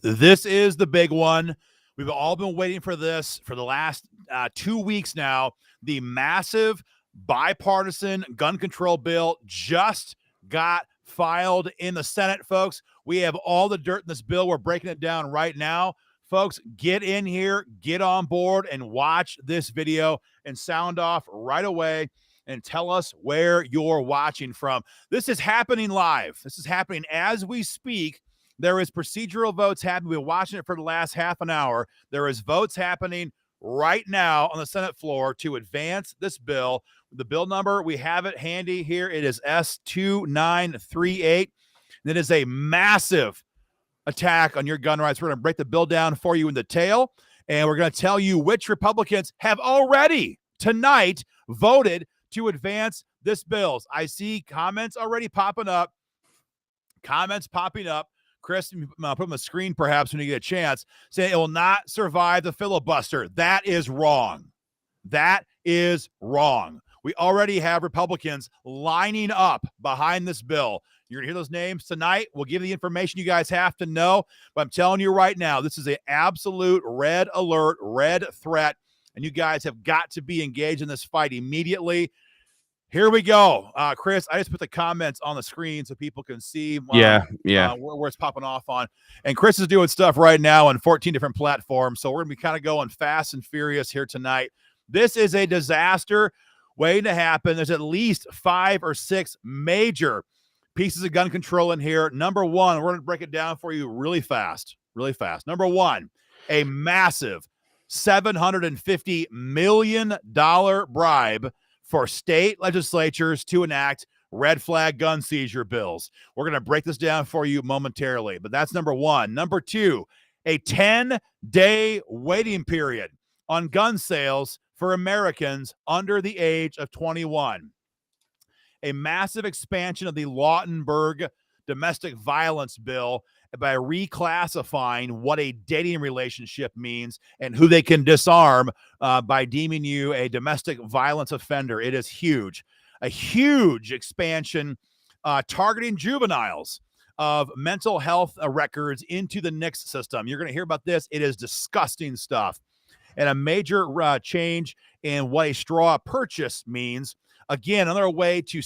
This is the big one. We've all been waiting for this for the last 2 weeks now. The massive bipartisan gun control bill just got filed in the Senate, folks. We have all the dirt in this bill. We're breaking it down right now. Folks, get in here, get on board, and watch this video and sound off right away and tell us where you're watching from. This is happening live. This is happening as we speak. There is procedural votes happening. We've been watching it for the last half an hour. There is votes happening right now on the Senate floor to advance this bill. The bill number, we have it handy here. It is S2938. It is a massive attack on your gun rights. We're going to break the bill down for you in detail, and we're going to tell you which Republicans have already tonight voted to advance this bill. I see comments already popping up. Chris, put on the screen perhaps when you get a chance, saying it will not survive the filibuster. That is wrong. That is wrong. We already have Republicans lining up behind this bill. You're going to hear those names tonight. We'll give you the information you guys have to know. But I'm telling you right now, this is an absolute red alert, red threat, and you guys have got to be engaged in this fight immediately. Here we go. Chris, I just put the comments on the screen so people can see where it's popping off on. And Chris is doing stuff right now on 14 different platforms, so we're going to be kind of going fast and furious here tonight. This is a disaster waiting to happen. There's at least 5 or 6 major pieces of gun control in here. Number one, we're going to break it down for you really fast. Number one, a massive $750 million bribe for state legislatures to enact red flag gun seizure bills. We're going to break this down for you momentarily, but that's number one. Number two, a 10-day waiting period on gun sales for Americans under the age of 21. A massive expansion of the Lautenberg domestic violence bill by reclassifying what a dating relationship means and who they can disarm by deeming you a domestic violence offender. It is huge. A huge expansion targeting juveniles of mental health records into the NICS system. You're going to hear about this. It is disgusting stuff. And a major change in what a straw purchase means. Again, another way to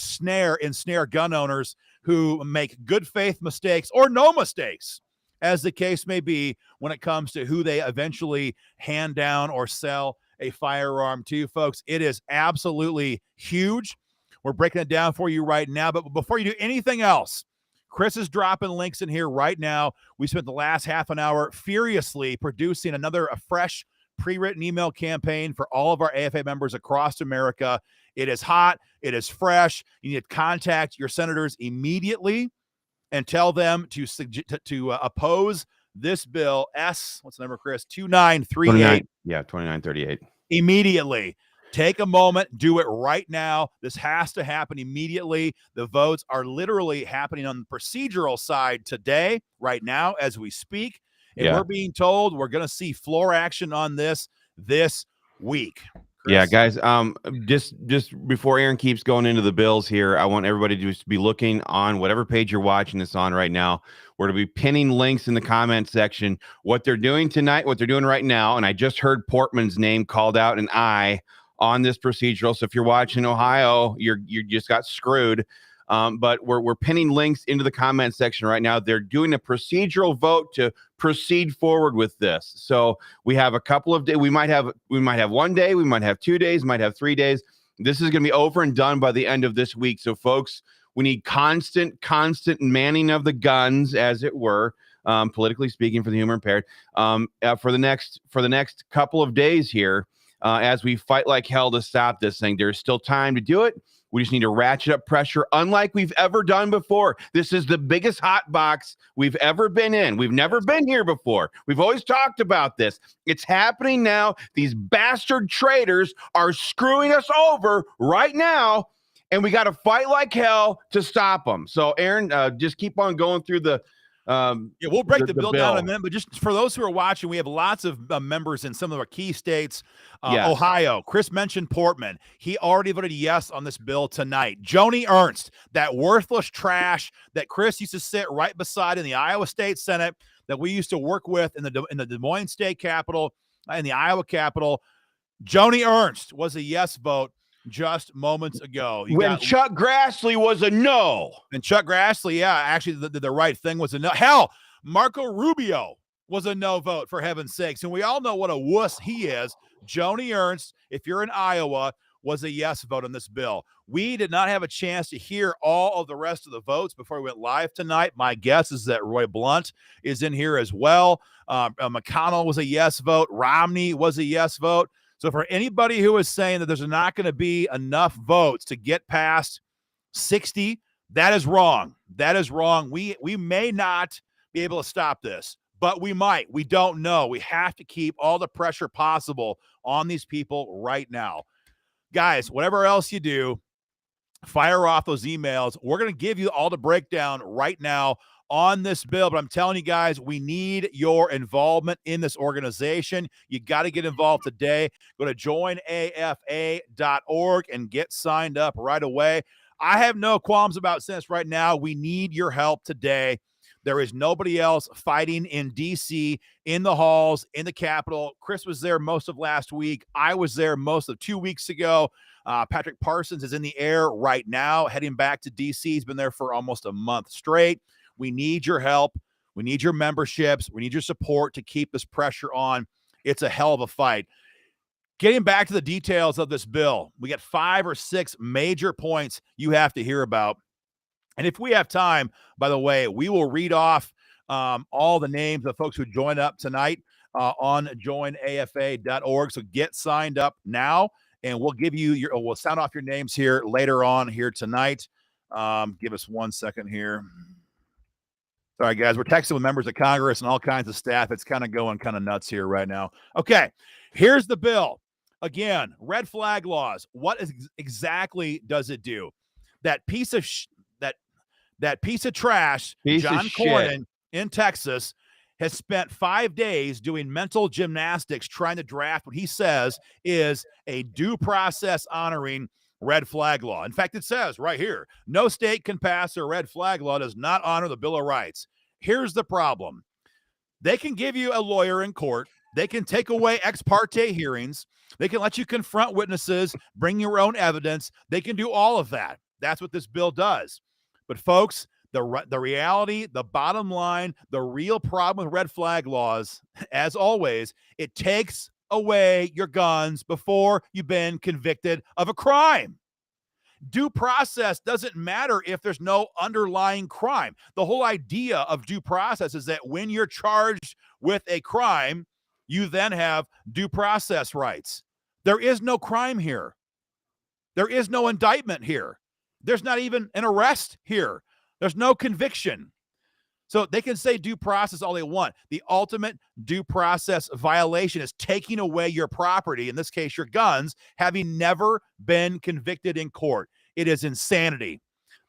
ensnare gun owners who make good faith mistakes or no mistakes, as the case may be, when it comes to who they eventually hand down or sell a firearm to. Folks, it is absolutely huge. We're breaking it down for you right now. But before you do anything else, Chris is dropping links in here right now. We spent the last half an hour furiously producing a fresh pre-written email campaign for all of our AFA members across America. It is hot. It is fresh. You need to contact your senators immediately and tell them to oppose this bill. What's the number, Chris? 2938. 2938. Immediately. Take a moment. Do it right now. This has to happen immediately. The votes are literally happening on the procedural side today, right now, as we speak. And we're being told we're going to see floor action on this week. Chris? Yeah, guys, just before Aaron keeps going into the bills here, I want everybody to just be looking on whatever page you're watching this on right now. We're going to be pinning links in the comment section. What they're doing tonight, what they're doing right now, and I just heard Portman's name called out, an I on this procedural. So if you're watching Ohio, you just got screwed. But we're pinning links into the comment section right now. They're doing a procedural vote to proceed forward with this. So we have a couple of days. We might have 1 day. We might have 2 days. Might have 3 days. This is going to be over and done by the end of this week. So folks, we need constant manning of the guns, as it were, politically speaking, for the human impaired, for the next couple of days here, as we fight like hell to stop this thing. There's still time to do it. We just need to ratchet up pressure unlike we've ever done before. This is the biggest hot box we've ever been in. We've never been here before. We've always talked about this. It's happening now. These bastard traitors are screwing us over right now, and we got to fight like hell to stop them. So, Aaron, just keep on going through the we'll break the bill down in a minute, but just for those who are watching, we have lots of members in some of our key states. Yes. Ohio, Chris mentioned Portman. He already voted yes on this bill tonight. Joni Ernst, that worthless trash that Chris used to sit right beside in the Iowa State Senate, that we used to work with in the Des Moines State Capitol, in the Iowa Capitol. Joni Ernst was a yes vote just moments ago. Chuck Grassley was a no. And Chuck Grassley, yeah, actually the right thing was a no. Hell, Marco Rubio was a no vote, for heaven's sakes. And we all know what a wuss he is. Joni Ernst, if you're in Iowa, was a yes vote on this bill. We did not have a chance to hear all of the rest of the votes before we went live tonight. My guess is that Roy Blunt is in here as well. McConnell was a yes vote. Romney was a yes vote. So for anybody who is saying that there's not going to be enough votes to get past 60, that is wrong. That is wrong. We may not be able to stop this, but we might. We don't know. We have to keep all the pressure possible on these people right now. Guys, whatever else you do, fire off those emails. We're going to give you all the breakdown right now on this bill, but I'm telling you guys, we need your involvement in this organization. You got to get involved today. Go to joinafa.org and get signed up right away. I have no qualms about this right now. We need your help today. There is nobody else fighting in D.C., in the halls, in the Capitol. Chris was there most of last week. I was there most of 2 weeks ago. Patrick Parsons is in the air right now, heading back to D.C. He's been there for almost a month straight. We need your help. We need your memberships. We need your support to keep this pressure on. It's a hell of a fight. Getting back to the details of this bill, we got 5 or 6 major points you have to hear about. And if we have time, by the way, we will read off all the names of folks who joined up tonight on joinafa.org. So get signed up now, and we'll give you we'll sound off your names here later on here tonight. Give us 1 second here. Sorry, guys. We're texting with members of Congress and all kinds of staff. It's kind of going kind of nuts here right now. Okay, here's the bill. Again, red flag laws. What exactly does it do? That piece of that piece of trash, John Cornyn in Texas, has spent 5 days doing mental gymnastics trying to draft what he says is a due process honoring red flag law. In fact, it says right here, no state can pass a red flag law that does not honor the Bill of Rights. Here's the problem. They can give you a lawyer in court. They can take away ex parte hearings. They can let you confront witnesses, bring your own evidence. They can do all of that. That's what this bill does. But folks, the reality, the bottom line, the real problem with red flag laws, as always, it takes away your guns before you've been convicted of a crime. Due process doesn't matter if there's no underlying crime. The whole idea of due process is that when you're charged with a crime, you then have due process rights. There is no crime here. There is no indictment here. There's not even an arrest here. There's no conviction. So they can say due process all they want. The ultimate due process violation is taking away your property, in this case, your guns, having never been convicted in court. It is insanity.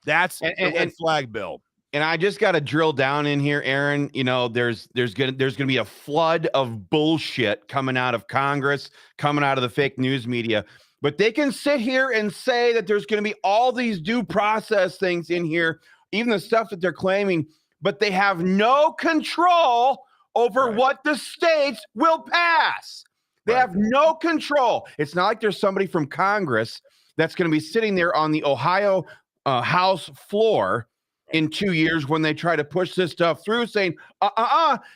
That's the red flag bill. And I just got to drill down in here, Aaron. You know, there's gonna be a flood of bullshit coming out of Congress, coming out of the fake news media. But they can sit here and say that there's going to be all these due process things in here, even the stuff that they're claiming, but they have no control over what the states will pass. They have no control. It's not like there's somebody from Congress that's going to be sitting there on the Ohio House floor in 2 years when they try to push this stuff through saying,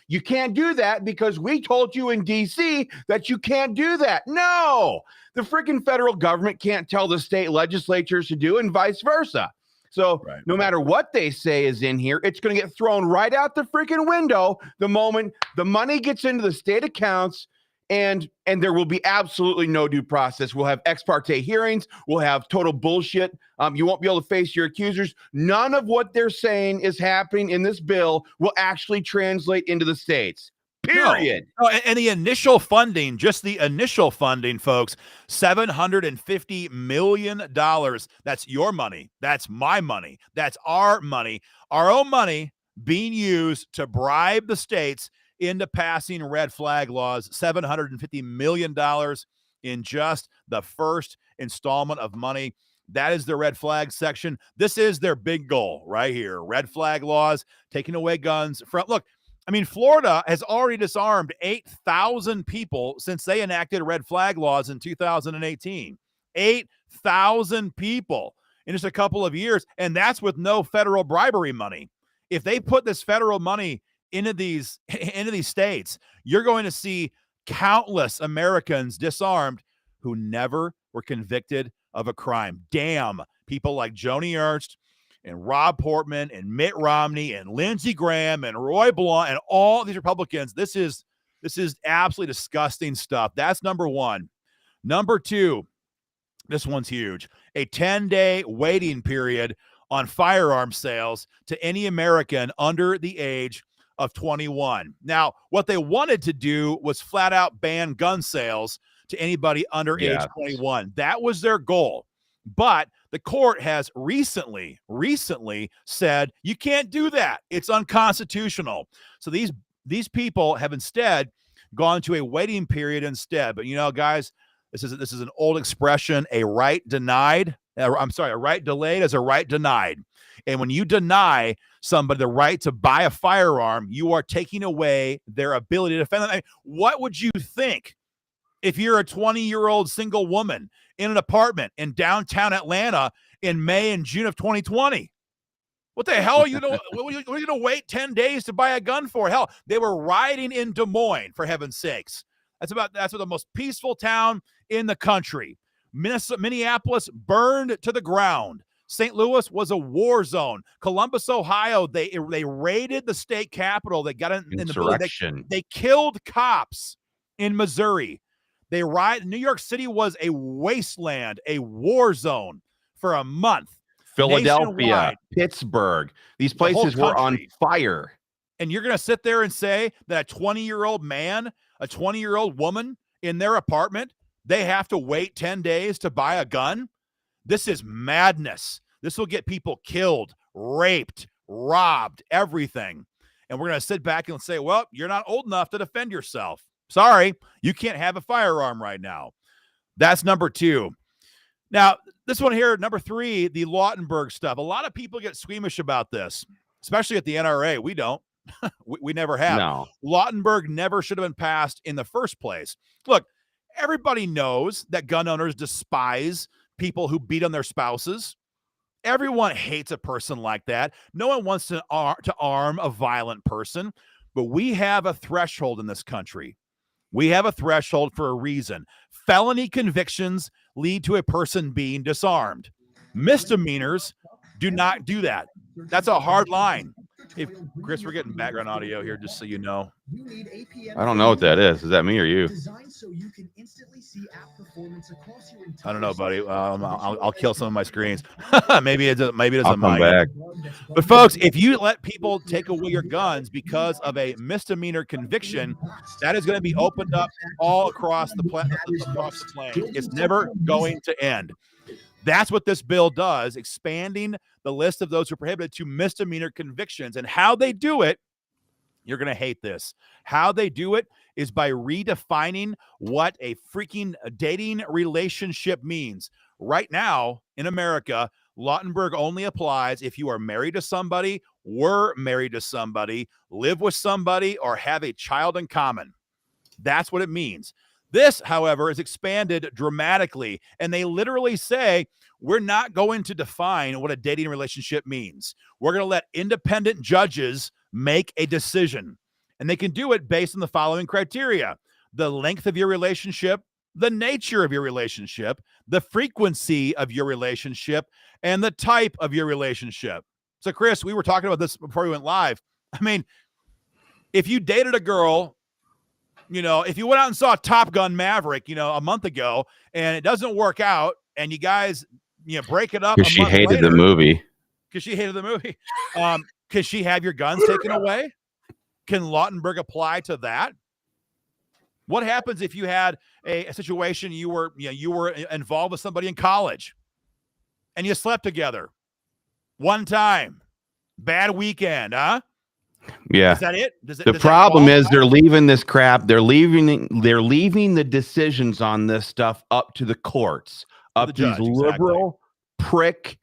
you can't do that because we told you in DC that you can't do that. No, the freaking federal government can't tell the state legislatures to do and vice versa. So no matter what they say is in here, it's going to get thrown right out the freaking window the moment the money gets into the state accounts. And there will be absolutely no due process. We'll have ex parte hearings. We'll have total bullshit. You won't be able to face your accusers. None of what they're saying is happening in this bill will actually translate into the states. Period. No, and the initial funding, just the initial funding, folks, $750 million. That's your money. That's my money. That's our money. Our own money being used to bribe the states into passing red flag laws. $750 million in just the first installment of money. That is the red flag section. This is their big goal right here. Red flag laws, taking away guns. Look, I mean, Florida has already disarmed 8,000 people since they enacted red flag laws in 2018. 8,000 people in just a couple of years, and that's with no federal bribery money. If they put this federal money into these states, you're going to see countless Americans disarmed who never were convicted of a crime. Damn people like Joni Ernst and Rob Portman and Mitt Romney and Lindsey Graham and Roy Blunt and all these Republicans. This is absolutely disgusting stuff. That's number one. Number two, this one's huge. A 10-day waiting period on firearm sales to any American under the age of 21. Now, what they wanted to do was flat out ban gun sales to anybody under age 21. That was their goal. But the court has recently said you can't do that. It's unconstitutional. So these people have instead gone to a waiting period instead. But guys, this is an old expression: a right delayed is a right denied. And when you deny somebody the right to buy a firearm, you are taking away their ability to defend them. I mean, what would you think if you're a 20-year-old single woman in an apartment in downtown Atlanta in May and June of 2020? What the hell are you going to wait 10 days to buy a gun for? Hell, they were rioting in Des Moines, for heaven's sakes. That's what the most peaceful town in the country. Minneapolis burned to the ground. St. Louis was a war zone. Columbus, Ohio, they raided the state capitol. They got in the building. They killed cops in Missouri. They riot. New York City was a wasteland, a war zone for a month. Philadelphia, Pittsburgh, these places were on fire. And you're going to sit there and say that a 20-year-old man, a 20-year-old woman in their apartment, they have to wait 10 days to buy a gun? This is madness. This will get people killed, raped, robbed, everything. And we're going to sit back and say, well, you're not old enough to defend yourself. Sorry, you can't have a firearm right now. That's number two. Now, this one here, number three, the Lautenberg stuff. A lot of people get squeamish about this, especially at the NRA. We don't. we never have. No. Lautenberg never should have been passed in the first place. Look, everybody knows that gun owners despise people who beat on their spouses. Everyone hates a person like that. No one wants to arm a violent person, but we have a threshold in this country. We have a threshold for a reason. Felony convictions lead to a person being disarmed. Misdemeanors do not do that. That's a hard line. Chris, we're getting background audio here, just so you know. I don't know what that is. Is that me or you? I don't know, buddy. I'll kill some of my screens. maybe it doesn't. I'll come back. But folks, if you let people take away your guns because of a misdemeanor conviction, that is going to be opened up all across the planet. It's never going to end. That's what this bill does, expanding the list of those who are prohibited to misdemeanor convictions. And how they do it, you're going to hate this. How they do it is by redefining what a freaking dating relationship means. Right now in America, Lautenberg only applies if you are married to somebody, were married to somebody, live with somebody, or have a child in common. That's what it means. This, however, is expanded dramatically, and they literally say, we're not going to define what a dating relationship means. We're going to let independent judges make a decision, and they can do it based on the following criteria: the length of your relationship, the nature of your relationship, the frequency of your relationship, and the type of your relationship. So, Chris, we were talking about this before we went live. I mean, if you dated a girl, if you went out and saw Top Gun Maverick, a month ago, and it doesn't work out, and you guys, break it up because she hated the movie. Because she hated the movie. Can she have your guns taken away? Can Lautenberg apply to that? What happens if you had a situation you were involved with somebody in college, and you slept together one time, bad weekend, huh? Yeah. Is that it? The problem is they're leaving this crap. They're leaving the decisions on this stuff up to the courts, up to these liberal prick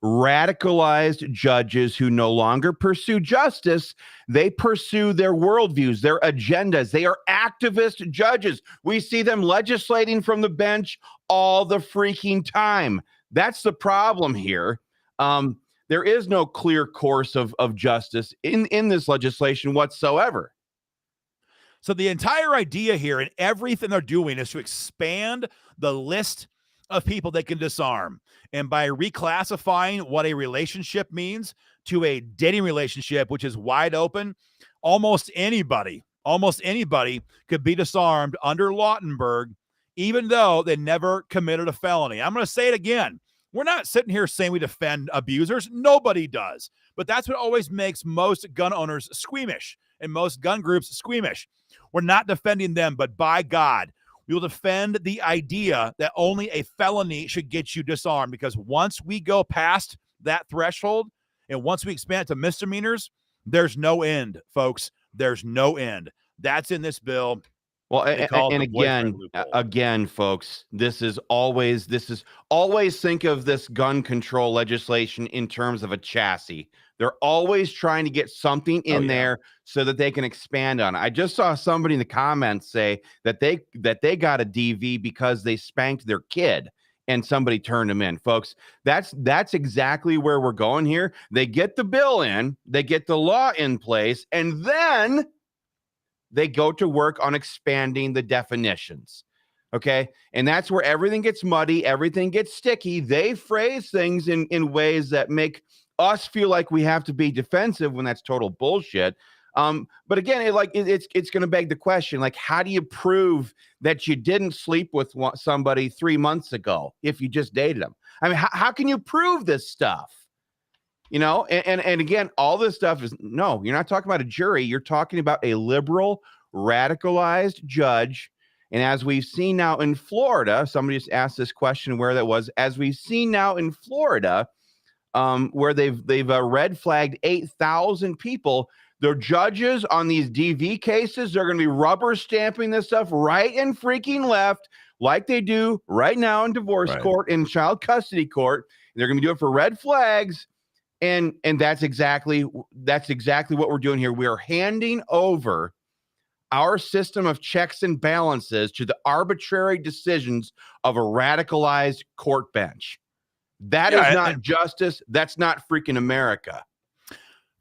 radicalized judges who no longer pursue justice. They pursue their worldviews, their agendas. They are activist judges. We see them legislating from the bench all the freaking time. That's the problem here. There is no clear course of justice in this legislation whatsoever. So the entire idea here and everything they're doing is to expand the list of people they can disarm. And by reclassifying what a relationship means to a dating relationship, which is wide open, almost anybody could be disarmed under Lautenberg, even though they never committed a felony. I'm going to say it again. We're not sitting here saying we defend abusers. Nobody does. But that's what always makes most gun owners squeamish and most gun groups squeamish. We're not defending them, but by God, we will defend the idea that only a felony should get you disarmed, because once we go past that threshold and once we expand it to misdemeanors, there's no end, folks. There's no end. That's in this bill. Well, and again, folks, this is always think of this gun control legislation in terms of a chassis. They're always trying to get something in there so that they can expand on it. I just saw somebody in the comments say that they got a DV because they spanked their kid and somebody turned them in. Folks, that's exactly where we're going here. They get the bill in, they get the law in place, and then they go to work on expanding the definitions. Okay. And that's where everything gets muddy, everything gets sticky. They phrase things in ways that make us feel like we have to be defensive when that's total bullshit. But again, it's going to beg the question, like, how do you prove that you didn't sleep with somebody 3 months ago if you just dated them? I mean, how can you prove this stuff? You know, and again, all this stuff is, no, you're not talking about a jury. You're talking about a liberal, radicalized judge. And as we've seen now in Florida, somebody just asked this question where that was. As we've seen now in Florida, where they've red flagged 8,000 people, the judges on these DV cases, they're going to be rubber stamping this stuff right and freaking left, like they do right now in divorce court, in child custody court. They're going to do it for red flags. And that's exactly what we're doing here. We are handing over our system of checks and balances to the arbitrary decisions of a radicalized court bench. That is not justice. That's not freaking America.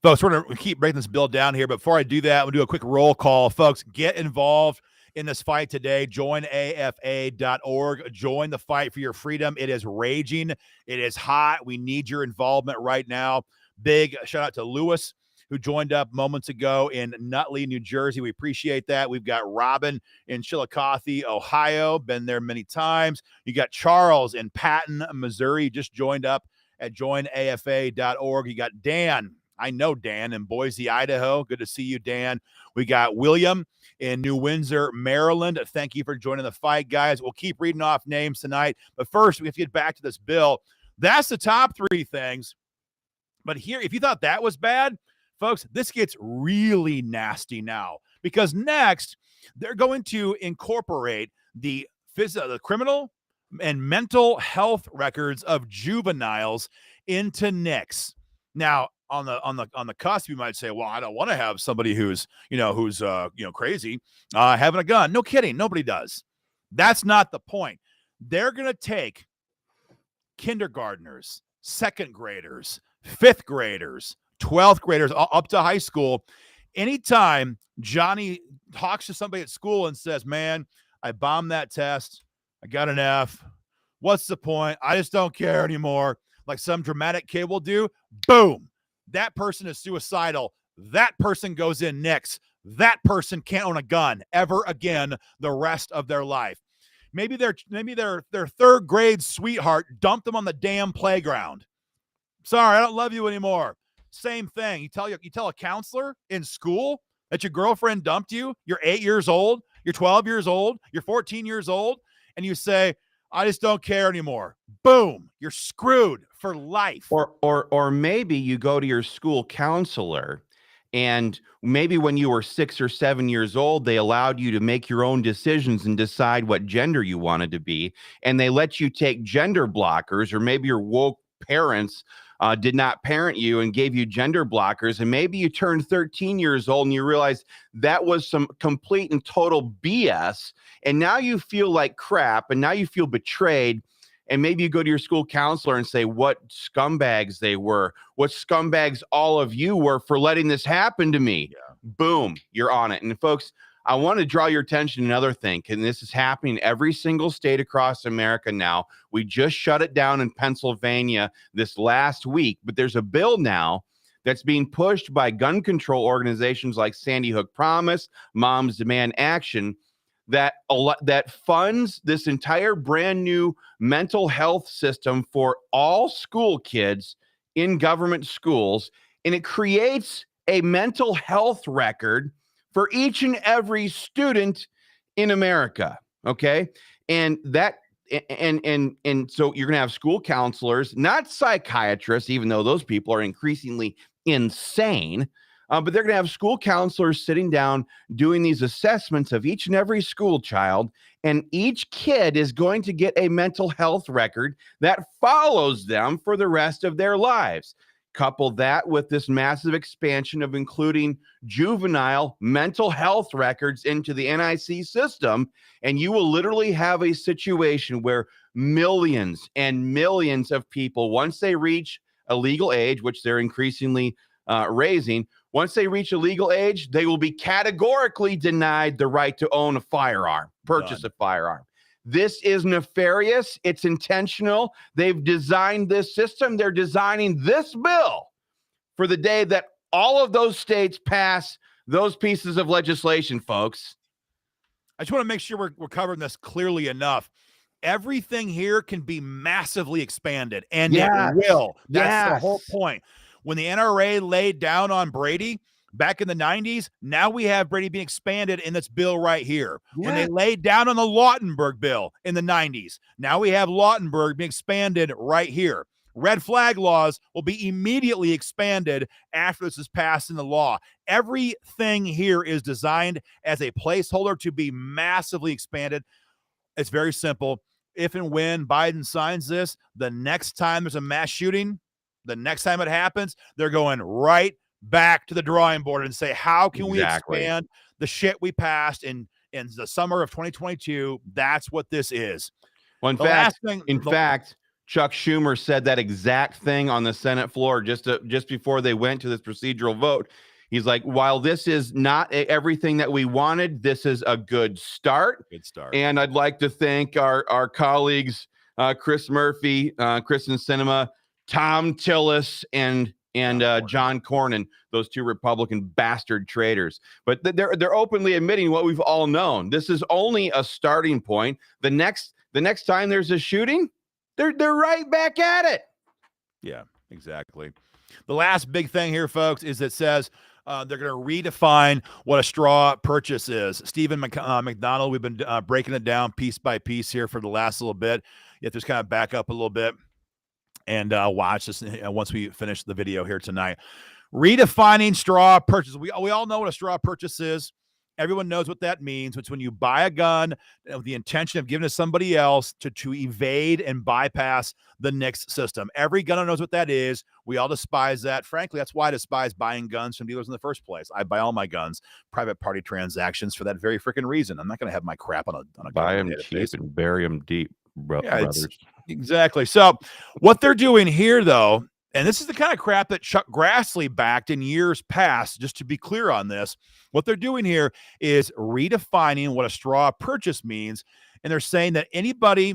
Folks, we're going to keep breaking this bill down here. But before I do that, we'll do a quick roll call. Folks, get involved in this fight today. Join AFA.org. Join the fight for your freedom. It is raging. It is hot. We need your involvement right now. Big shout out to Lewis, who joined up moments ago in Nutley, New Jersey. We appreciate that. We've got Robin in Chillicothe, Ohio. Been there many times. You got Charles in Patton, Missouri. Just joined up at joinafa.org. You got Dan. I know Dan in Boise, Idaho. Good to see you, Dan. We got William in New Windsor, Maryland. Thank you for joining the fight, guys. We'll keep reading off names tonight. But first, we have to get back to this bill. That's the top three things. But here, if you thought that was bad, folks, this gets really nasty now, because next they're going to incorporate the criminal and mental health records of juveniles into NICS. Now, on the cusp, you might say, well, I don't want to have somebody who's crazy having a gun. No kidding. Nobody does. That's not the point. They're going to take kindergartners, second graders, fifth graders, 12th graders up to high school. Anytime Johnny talks to somebody at school and says, man, I bombed that test, I got an F, what's the point? I just don't care anymore. Like some dramatic kid will do, boom, that person is suicidal. That person goes in NICS. That person can't own a gun ever again the rest of their life. Maybe their third grade sweetheart dumped them on the damn playground. Sorry, I don't love you anymore. Same thing. You tell a counselor in school that your girlfriend dumped you. You're 8 years old. You're 12 years old. You're 14 years old. And you say, I just don't care anymore. Boom. You're screwed for life. Or maybe you go to your school counselor, and maybe when you were 6 or 7 years old, they allowed you to make your own decisions and decide what gender you wanted to be. And they let you take gender blockers, or maybe your woke parents did not parent you and gave you gender blockers, and maybe you turned 13 years old and you realized that was some complete and total BS, and now you feel like crap, and now you feel betrayed, and maybe you go to your school counselor and say what scumbags they were, what scumbags all of you were for letting this happen to me. Yeah. Boom, you're on it. And folks, I want to draw your attention to another thing, and this is happening in every single state across America now. We just shut it down in Pennsylvania this last week, but there's a bill now that's being pushed by gun control organizations like Sandy Hook Promise, Moms Demand Action, that funds this entire brand new mental health system for all school kids in government schools, and it creates a mental health record for each and every student in America. Okay. And that, and so you're going to have school counselors, not psychiatrists, even though those people are increasingly insane. But they're going to have school counselors sitting down doing these assessments of each and every school child. And each kid is going to get a mental health record that follows them for the rest of their lives. Couple that with this massive expansion of including juvenile mental health records into the NIC system, and you will literally have a situation where millions and millions of people, once they reach a legal age, which they're increasingly raising, once they reach a legal age, they will be categorically denied the right to own a firearm, purchase a firearm. This is nefarious. It's intentional. They've designed this system. They're designing this bill for the day that all of those states pass those pieces of legislation, folks. I just want to make sure we're covering this clearly enough. Everything here can be massively expanded, and it will. That's the whole point. When the NRA laid down on Brady back in the 90s, now we have Brady being expanded in this bill right here. When they laid down on the Lautenberg bill in the 90s, now we have Lautenberg being expanded right here. Red flag laws will be immediately expanded after this is passed in the law. Everything here is designed as a placeholder to be massively expanded. It's very simple. If and when Biden signs this, the next time there's a mass shooting, the next time it happens, they're going right back to the drawing board and say, how can we expand the shit we passed in the summer of 2022? That's what this is. Well, in fact, Chuck Schumer said that exact thing on the Senate floor just before they went to this procedural vote. He's like, while this is not everything that we wanted, this is a good start. Good start. And I'd like to thank our colleagues, Chris Murphy, Kristen Sinema, Tom Tillis, and John Cornyn, those two Republican bastard traitors. But they're openly admitting what we've all known. This is only a starting point. The next time there's a shooting, they're right back at it. Yeah, exactly. The last big thing here, folks, is it says they're going to redefine what a straw purchase is. Stephen McDonald, we've been breaking it down piece by piece here for the last little bit. You have to just kind of back up a little bit and watch this once we finish the video here tonight. Redefining straw purchase. We all know what a straw purchase is. Everyone knows what that means. It's when you buy a gun with the intention of giving it to somebody else to evade and bypass the NICS system. Every gunner knows what that is. We all despise that. Frankly, that's why I despise buying guns from dealers in the first place. I buy all my guns, private party transactions, for that very freaking reason. I'm not going to have my crap on a buy them cheap and bury them deep, brothers. Exactly. So what they're doing here, though, and this is the kind of crap that Chuck Grassley backed in years past, just to be clear on this, what they're doing here is redefining what a straw purchase means. And they're saying that anybody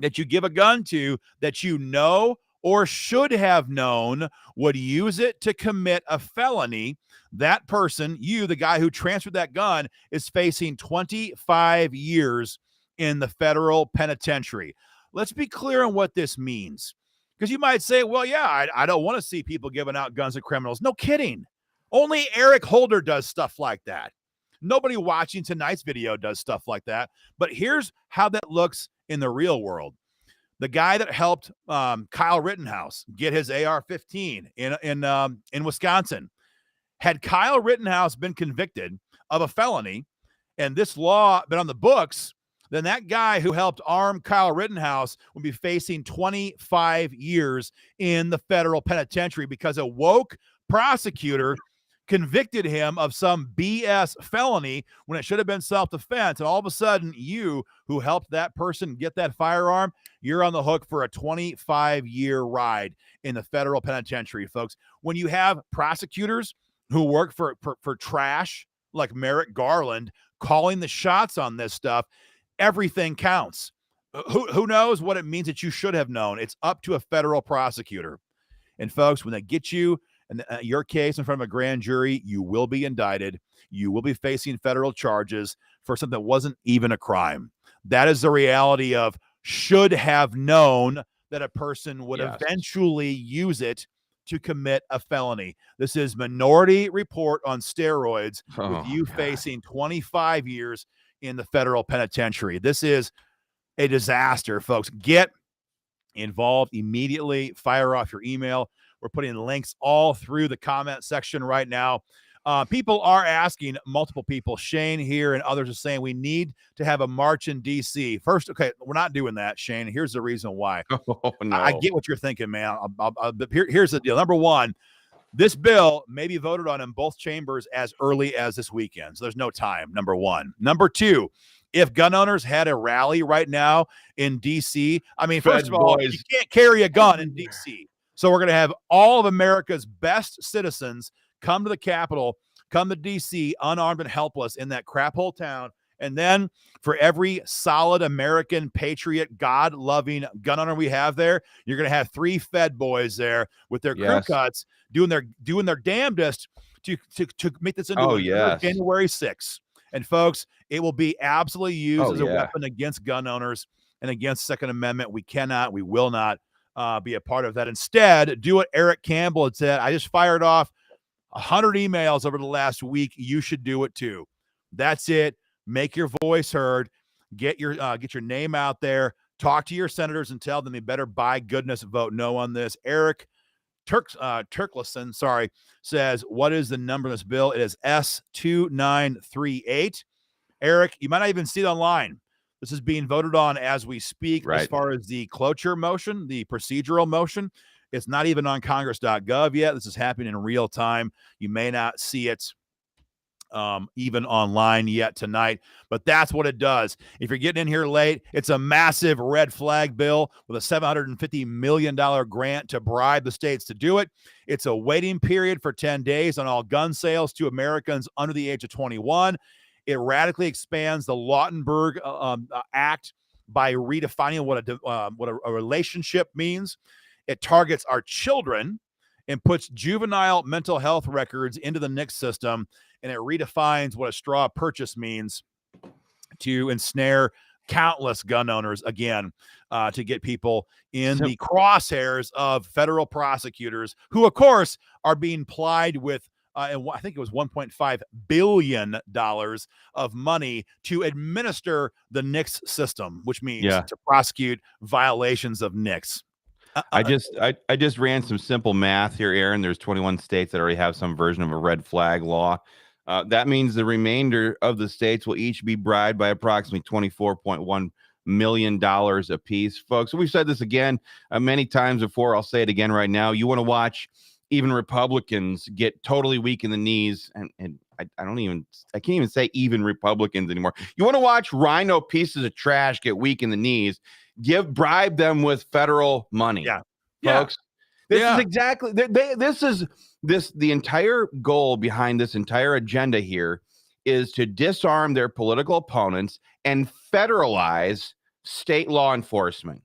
that you give a gun to that you know or should have known would use it to commit a felony, that person, you, the guy who transferred that gun, is facing 25 years in the federal penitentiary. Let's be clear on what this means. Because you might say, well, yeah, I don't want to see people giving out guns to criminals. No kidding. Only Eric Holder does stuff like that. Nobody watching tonight's video does stuff like that. But here's how that looks in the real world. The guy that helped Kyle Rittenhouse get his AR-15 in Wisconsin, had Kyle Rittenhouse been convicted of a felony and this law been on the books, then that guy who helped arm Kyle Rittenhouse will be facing 25 years in the federal penitentiary because a woke prosecutor convicted him of some BS felony when it should have been self-defense. And all of a sudden, you who helped that person get that firearm, you're on the hook for a 25-year ride in the federal penitentiary, folks. When you have prosecutors who work for trash like Merrick Garland calling the shots on this stuff, everything counts. Who knows what it means that you should have known? It's up to a federal prosecutor. And folks, when they get you and your case in front of a grand jury, you will be indicted. You will be facing federal charges for something that wasn't even a crime. That is the reality of should have known that a person would eventually use it to commit a felony. This is Minority Report on steroids with you facing 25 years in the federal penitentiary. This is a disaster, folks. Get involved immediately. Fire off your email. We're putting links all through the comment section right now. People are asking, multiple people, Shane here and others are saying we need to have a march in D.C. First, okay, we're not doing that, Shane. Here's the reason why. Oh, no. I get what you're thinking, man. Here's the deal. Number one, this bill may be voted on in both chambers as early as this weekend. So there's no time, number one. Number two, if gun owners had a rally right now in D.C., I mean, first of all, you can't carry a gun in D.C., so we're going to have all of America's best citizens come to the Capitol, come to D.C. unarmed and helpless in that crap hole town. And then for every solid American patriot, God-loving gun owner we have there, you're going to have 3 Fed boys there with their crew cuts doing their damnedest to make this into January 6th. And folks, it will be absolutely used as a weapon against gun owners and against Second Amendment. We cannot, we will not be a part of that. Instead, do what Eric Campbell had said. I just fired off 100 emails over the last week. You should do it too. That's it. Make your voice heard. Get your name out there. Talk to your senators and tell them they better, by goodness, vote no on this. Eric Turkleson, says, what is the number of this bill? It is S2938. Eric, you might not even see it online. This is being voted on as we speak. As far as the cloture motion, the procedural motion, it's not even on congress.gov yet. This is happening in real time. You may not see it even online yet tonight, but that's what it does. If you're getting in here late, it's a massive red flag bill with a $750 million grant to bribe the states to do it. It's a waiting period for 10 days on all gun sales to Americans under the age of 21. It radically expands the Lautenberg Act by redefining what a relationship means. It targets our children and puts juvenile mental health records into the NICS system, and it redefines what a straw purchase means to ensnare countless gun owners again, to get people in the crosshairs of federal prosecutors who, of course, are being plied with and I think it was $1.5 billion of money to administer the NICS system, which means to prosecute violations of NICS. I just ran some simple math here, Aaron. There's 21 states that already have some version of a red flag law. That means the remainder of the states will each be bribed by approximately $24.1 million apiece. Folks, we've said this again many times before. I'll say it again right now. You want to watch even Republicans get totally weak in the knees, and I can't even say even Republicans anymore. You want to watch rhino pieces of trash get weak in the knees, bribe them with federal money. Folks. This is exactly the entire goal behind this entire agenda here is to disarm their political opponents and federalize state law enforcement.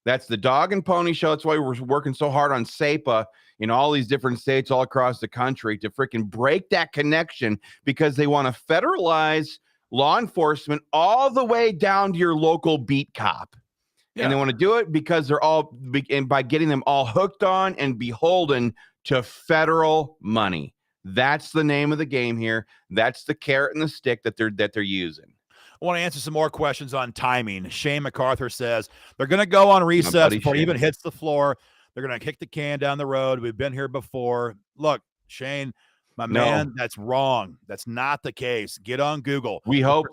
That's the dog and pony show. That's why we're working so hard on SEPA in all these different states all across the country to freaking break that connection, because they want to federalize law enforcement all the way down to your local beat cop. And they want to do it because and by getting them all hooked on and beholden to federal money. That's the name of the game here. That's the carrot and the stick that they're using. I want to answer some more questions on timing. Shane MacArthur says they're going to go on recess before it even hits the floor. They're going to kick the can down the road. We've been here before. Look, Shane, My No. man, that's wrong. That's not the case. Get on Google. We hope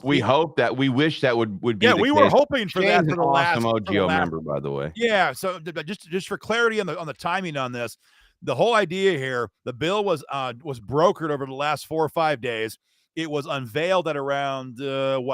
that we wish that would be Yeah, the we case. were hoping for that Shane's for an the awesome last member, by the way. Yeah, so just for clarity on the timing on this, the whole idea here, the bill was brokered over the last 4 or 5 days. It was unveiled at around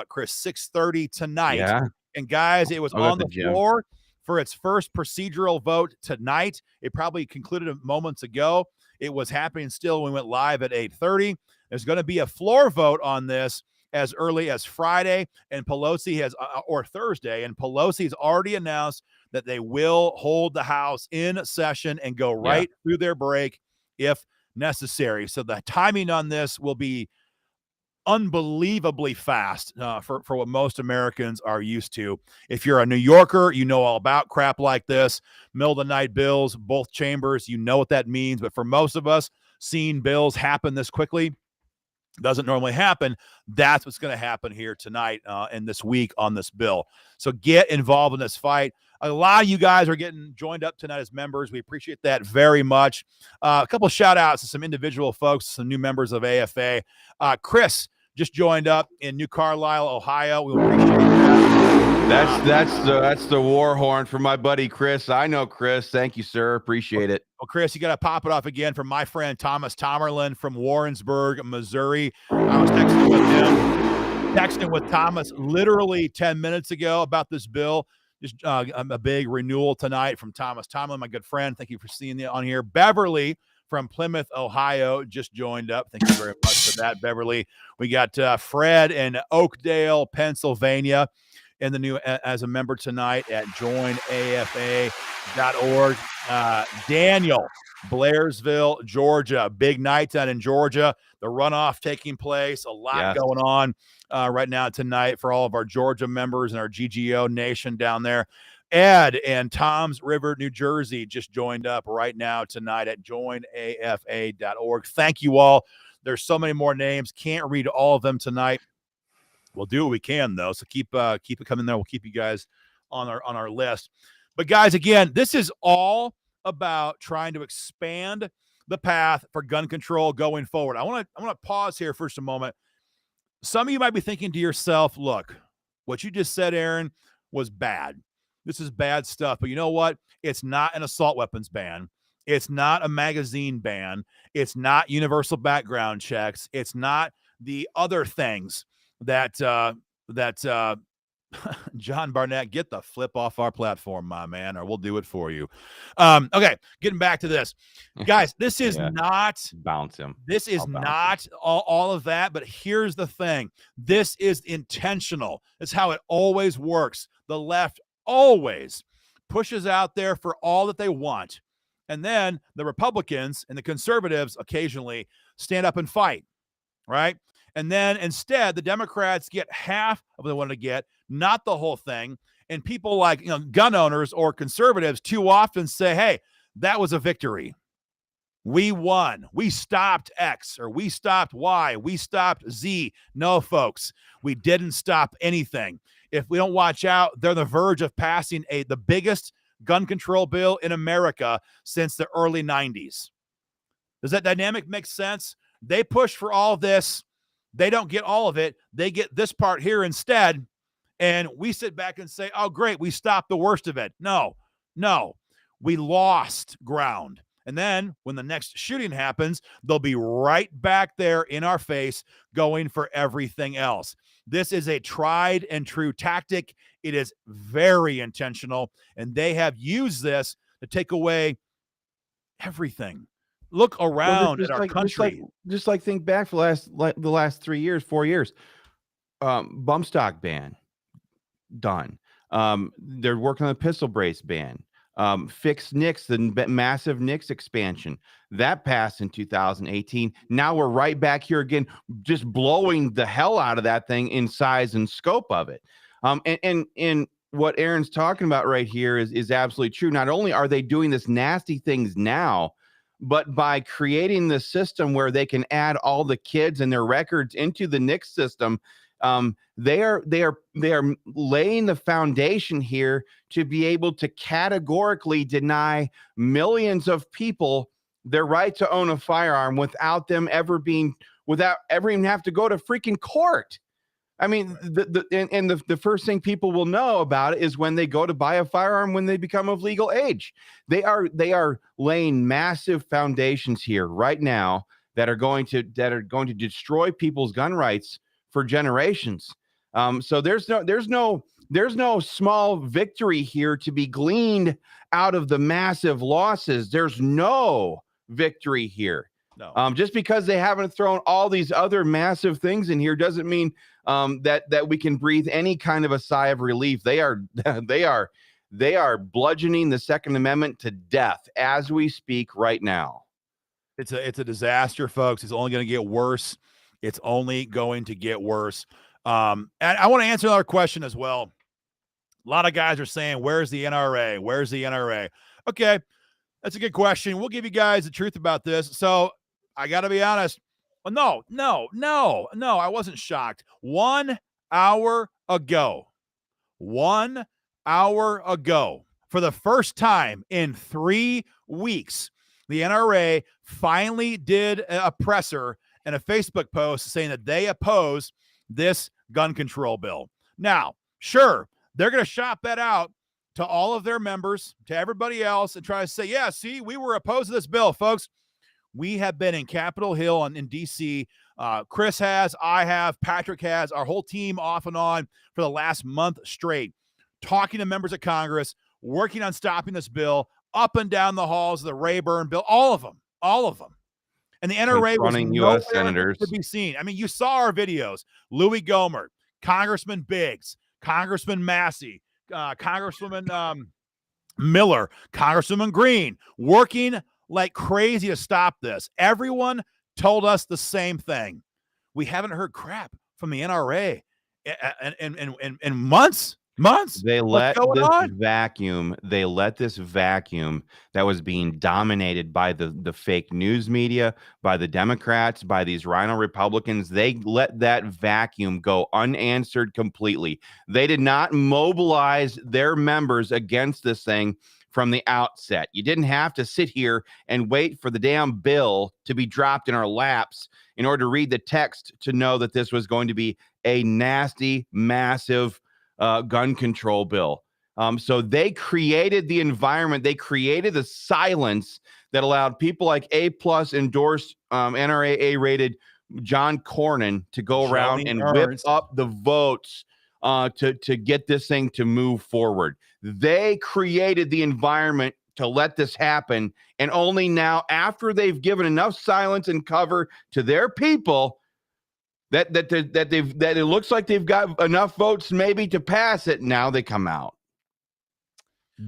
Chris, 6:30 tonight. Yeah. And guys, it was I'll go on to the the gym. floor for its first procedural vote tonight. It probably concluded moments ago. It was happening still when we went live at 8:30. There's going to be a floor vote on this as early as Friday and Pelosi has or Thursday, and Pelosi's already announced that they will hold the House in session and go right through their break if necessary. So the timing on this will be unbelievably fast for what most Americans are used to. If you're a New Yorker, you know all about crap like this. Middle of the night bills, both chambers, you know what that means. But for most of us, seeing bills happen this quickly doesn't normally happen. That's what's going to happen here tonight and this week on this bill. So get involved in this fight. A lot of you guys are getting joined up tonight as members. We appreciate that very much. A couple of shout outs to some individual folks, some new members of AFA. Chris just joined up in New Carlisle, Ohio. We appreciate that. That's the war horn for my buddy Chris. I know Chris. Thank you, sir. Appreciate it. Well, Chris, you got to pop it off again from my friend Thomas Tomerlin from Warrensburg, Missouri. I was texting with Thomas literally 10 minutes ago about this bill. Just a big renewal tonight from Thomas Tomlin, my good friend. Thank you for seeing it on here. Beverly from Plymouth, Ohio, just joined up. Thank you very much for that, Beverly. We got Fred in Oakdale, Pennsylvania, in the new as a member tonight at joinafa.org. Daniel, Blairsville, Georgia. Big night down in Georgia. The runoff taking place. A lot going on right now tonight for all of our Georgia members and our GGO nation down there. Ed and Toms River, New Jersey just joined up right now tonight at joinafa.org. Thank you all. There's so many more names. Can't read all of them tonight. We'll do what we can, though. So keep it coming there. We'll keep you guys on our list. But guys, again, this is all about trying to expand the path for gun control going forward. I want to pause here for just a moment. Some of you might be thinking to yourself, look, what you just said, Aaron, was bad. This is bad stuff. But you know what? It's not an assault weapons ban. It's not a magazine ban. It's not universal background checks. It's not the other things that John Barnett, get the flip off our platform, my man, or we'll do it for you. Okay, getting back to this. Guys, this is not bounce him. This is not all of that, but here's the thing. This is intentional. It's how it always works. The left always pushes out there for all that they want. And then the Republicans and the conservatives occasionally stand up and fight, right? And then instead, the Democrats get half of what they wanted to get, not the whole thing. And people like gun owners or conservatives too often say, hey, that was a victory. We won. We stopped X, or we stopped Y. We stopped Z. No, folks, we didn't stop anything. If we don't watch out, they're on the verge of passing the biggest gun control bill in America since the early 90s. Does that dynamic make sense? They push for all this. They don't get all of it. They get this part here instead. And we sit back and say, oh, great, we stopped the worst of it. No, we lost ground. And then when the next shooting happens, they'll be right back there in our face going for everything else. This is a tried and true tactic. It is very intentional, and they have used this to take away everything. Look around at our country. Just like think back for the last 3 years, 4 years. Bump stock ban, done. They're working on the pistol brace ban. Fixed NICS, the massive NICS expansion that passed in 2018. Now we're right back here again, just blowing the hell out of that thing in size and scope of it. And what Aaron's talking about right here is absolutely true. Not only are they doing this nasty things now, but by creating the system where they can add all the kids and their records into the NICS system, they are laying the foundation here to be able to categorically deny millions of people their right to own a firearm without ever even have to go to freaking court. I mean, the first thing people will know about it is when they go to buy a firearm when they become of legal age. They are laying massive foundations here right now that are going to destroy people's gun rights for generations. So there's no small victory here to be gleaned out of the massive losses. There's no victory here. No. Just because they haven't thrown all these other massive things in here doesn't mean that we can breathe any kind of a sigh of relief. They are bludgeoning the Second Amendment to death as we speak right now. It's a disaster, folks. It's only going to get worse. It's only going to get worse. And I want to answer another question as well. A lot of guys are saying, "Where's the NRA? Where's the NRA?" Okay, that's a good question. We'll give you guys the truth about this. So I got to be honest. No, I wasn't shocked. 1 hour ago, for the first time in 3 weeks, the NRA finally did a presser and a Facebook post saying that they oppose this gun control bill. Now, sure, they're going to shop that out to all of their members, to everybody else, and try to say, yeah, see, we were opposed to this bill, folks. We have been in Capitol Hill in D.C. Chris has, I have, Patrick has, our whole team off and on for the last month straight, talking to members of Congress, working on stopping this bill up and down the halls of the Rayburn bill, all of them. And the NRA was U.S. senators to be seen. I mean, you saw our videos. Louis Gohmert, Congressman Biggs, Congressman Massey, Congresswoman Miller, Congresswoman Green, working like crazy to stop this. Everyone told us the same thing. We haven't heard crap from the NRA in months. They let this vacuum that was being dominated by the fake news media, by the Democrats, by these rhino Republicans. They let that vacuum go unanswered completely. They did not mobilize their members against this thing from the outset. You didn't have to sit here and wait for the damn bill to be dropped in our laps in order to read the text to know that this was going to be a nasty, massive gun control bill. So they created the environment. They created the silence that allowed people like A+ endorsed NRA A-rated John Cornyn to go around and whip up the votes to get this thing to move forward. They created the environment to let this happen. And only now, after they've given enough silence and cover to their people, that it looks like they've got enough votes maybe to pass it. Now they come out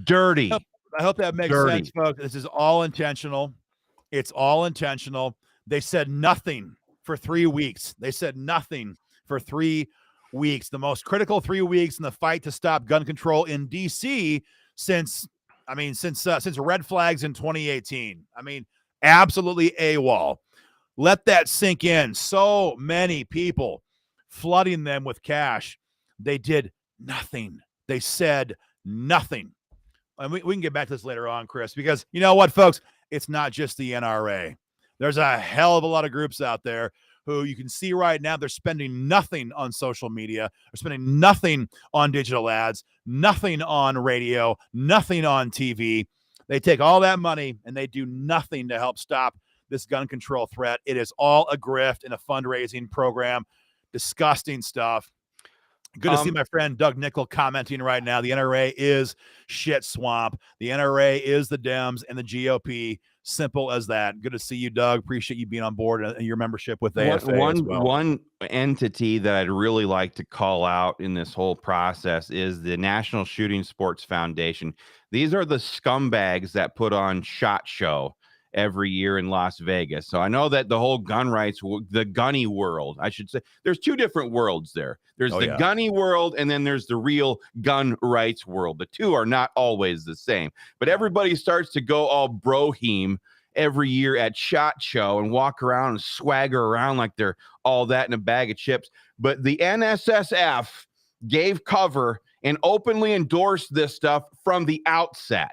dirty. I hope that makes sense, folks. This is all intentional. It's all intentional. They said nothing for 3 weeks. The most critical 3 weeks in the fight to stop gun control in DC since red flags in 2018. I mean, absolutely AWOL. Let that sink in. So many people flooding them with cash. They did nothing. They said nothing. And we can get back to this later on, Chris, because you know what, folks? It's not just the NRA. There's a hell of a lot of groups out there who you can see right now, they're spending nothing on social media. They're spending nothing on digital ads, nothing on radio, nothing on TV. They take all that money and they do nothing to help stop this gun control threat. It is all a grift and a fundraising program. Disgusting stuff. Good to see my friend Doug Nickel commenting right now. The NRA is shit swamp. The NRA is the Dems and the GOP. Simple as that. Good to see you, Doug. Appreciate you being on board and your membership with the AFA as well. One entity that I'd really like to call out in this whole process is the National Shooting Sports Foundation. These are the scumbags that put on SHOT Show every year in Las Vegas. So I know that the whole gun rights, the gunny world, I should say, there's two different worlds there. There's gunny world, and then there's the real gun rights world. The two are not always the same, but everybody starts to go all broheme every year at SHOT Show and walk around and swagger around like they're all that in a bag of chips. But the NSSF gave cover and openly endorsed this stuff from the outset.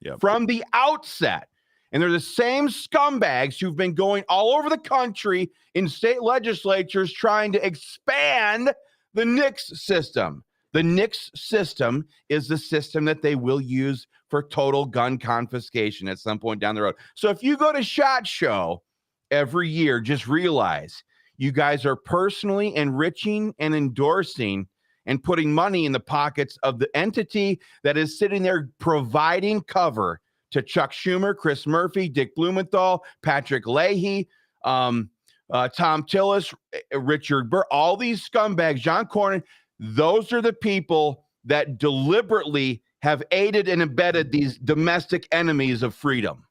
Yep. From the outset. And they're the same scumbags who've been going all over the country in state legislatures trying to expand the NICS system. The NICS system is the system that they will use for total gun confiscation at some point down the road. So if you go to SHOT Show every year, just realize you guys are personally enriching and endorsing and putting money in the pockets of the entity that is sitting there providing cover to Chuck Schumer, Chris Murphy, Dick Blumenthal, Patrick Leahy, Tom Tillis, Richard Burr, all these scumbags, John Cornyn. Those are the people that deliberately have aided and abetted these domestic enemies of freedom.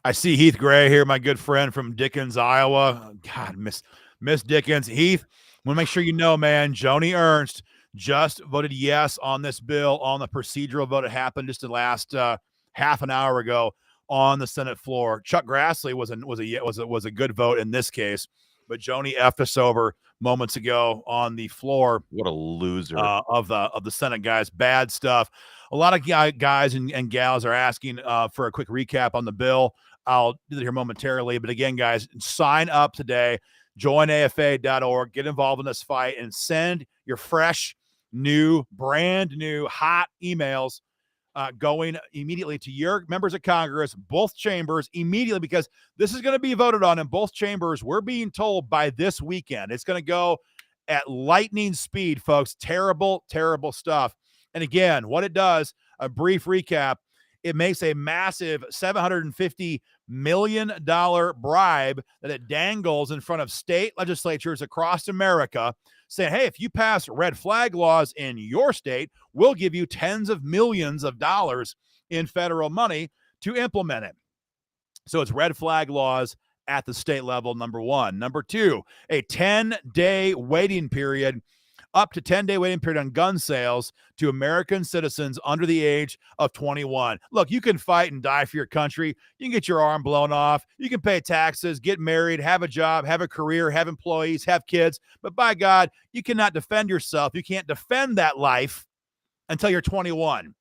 I see Heath Gray here, my good friend from Dickens, Iowa. God, miss Dickens. Heath, want to make sure you know, man, Joni Ernst just voted yes on this bill on the procedural vote. It happened just the last half an hour ago on the Senate floor. Chuck Grassley was a good vote in this case, but Joni effed us over moments ago on the floor. What a loser of the Senate, guys. Bad stuff. A lot of guys and gals are asking for a quick recap on the bill. I'll do that here momentarily, but again, guys, sign up today. JoinAFA.org. Get involved in this fight and send your fresh, brand new, hot emails going immediately to your members of Congress, both chambers, immediately, because this is going to be voted on in both chambers. We're being told by this weekend. It's going to go at lightning speed, folks. Terrible, terrible stuff. And again, what it does, a brief recap, it makes a massive $750 million bribe that it dangles in front of state legislatures across America, saying, hey, if you pass red flag laws in your state, we'll give you tens of millions of dollars in federal money to implement it. So it's red flag laws at the state level, number one. Number two, a 10-day waiting period, up to 10-day waiting period on gun sales to American citizens under the age of 21. Look, you can fight and die for your country. You can get your arm blown off. You can pay taxes, get married, have a job, have a career, have employees, have kids. But by God, you cannot defend yourself. You can't defend that life until you're 21.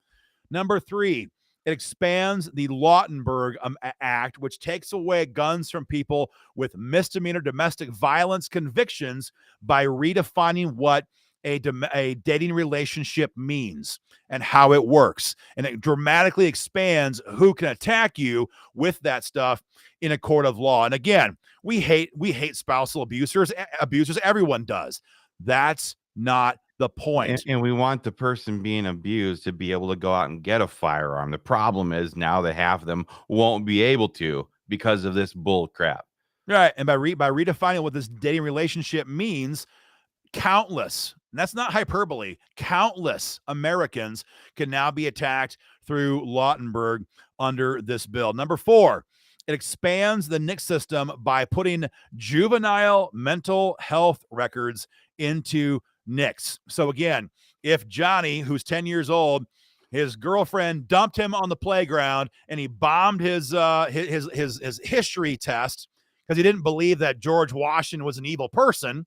Number three, it expands the Lautenberg Act, which takes away guns from people with misdemeanor domestic violence convictions by redefining what a dating relationship means and how it works. And it dramatically expands who can attack you with that stuff in a court of law. And again, we hate spousal abusers. Everyone does. That's not the point. And we want the person being abused to be able to go out and get a firearm. The problem is now that half of them won't be able to because of this bull crap. Right. And by redefining what this dating relationship means, countless, and that's not hyperbole, countless Americans can now be attacked through Lautenberg under this bill. Number four, it expands the NICS system by putting juvenile mental health records into NICS. So again, if Johnny, who's 10 years old, his girlfriend dumped him on the playground and he bombed his history test because he didn't believe that George Washington was an evil person,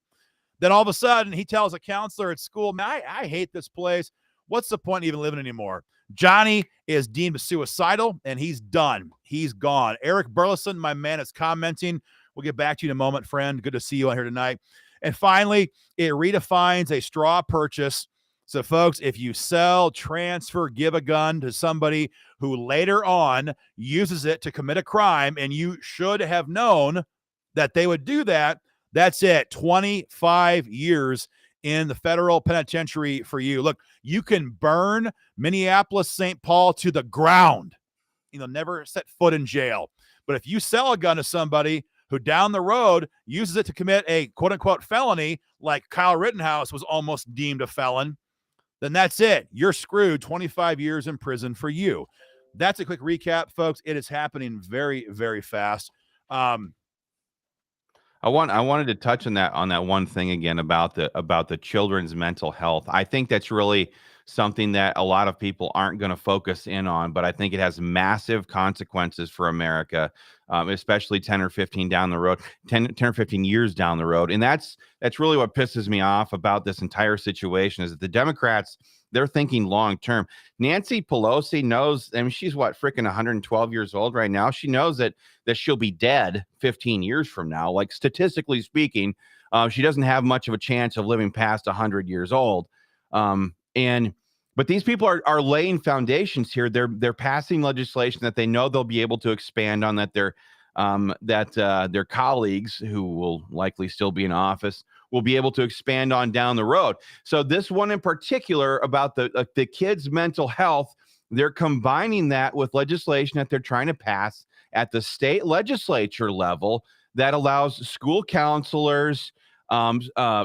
then all of a sudden he tells a counselor at school, man, I hate this place. What's the point of even living anymore? Johnny is deemed suicidal and he's done. He's gone. Eric Burleson, my man, is commenting. We'll get back to you in a moment, friend. Good to see you on here tonight. And finally, it redefines a straw purchase. So, folks, if you sell, transfer, give a gun to somebody who later on uses it to commit a crime, and you should have known that they would do that, that's it. 25 years in the federal penitentiary for you. Look, you can burn Minneapolis, St. Paul to the ground. You'll never set foot in jail. But if you sell a gun to somebody who down the road uses it to commit a quote-unquote felony, like Kyle Rittenhouse was almost deemed a felon, then that's it. You're screwed. 25 years in prison for you. That's a quick recap, folks. It is happening very, very fast. I wanted to touch on that one thing again about the children's mental health. I think that's really something that a lot of people aren't going to focus in on, but I think it has massive consequences for America, especially 10 or 15 down the road, 10 or 15 years down the road. And that's really what pisses me off about this entire situation is that the Democrats, they're thinking long term. Nancy Pelosi knows, I mean, she's what, freaking 112 years old right now. She knows that she'll be dead 15 years from now. Like, statistically speaking, she doesn't have much of a chance of living past 100 years old. But these people are laying foundations here. They're passing legislation that they know they'll be able to expand on, that their colleagues, who will likely still be in office, will be able to expand on down the road. So this one in particular about the kids' mental health, they're combining that with legislation that they're trying to pass at the state legislature level that allows school counselors,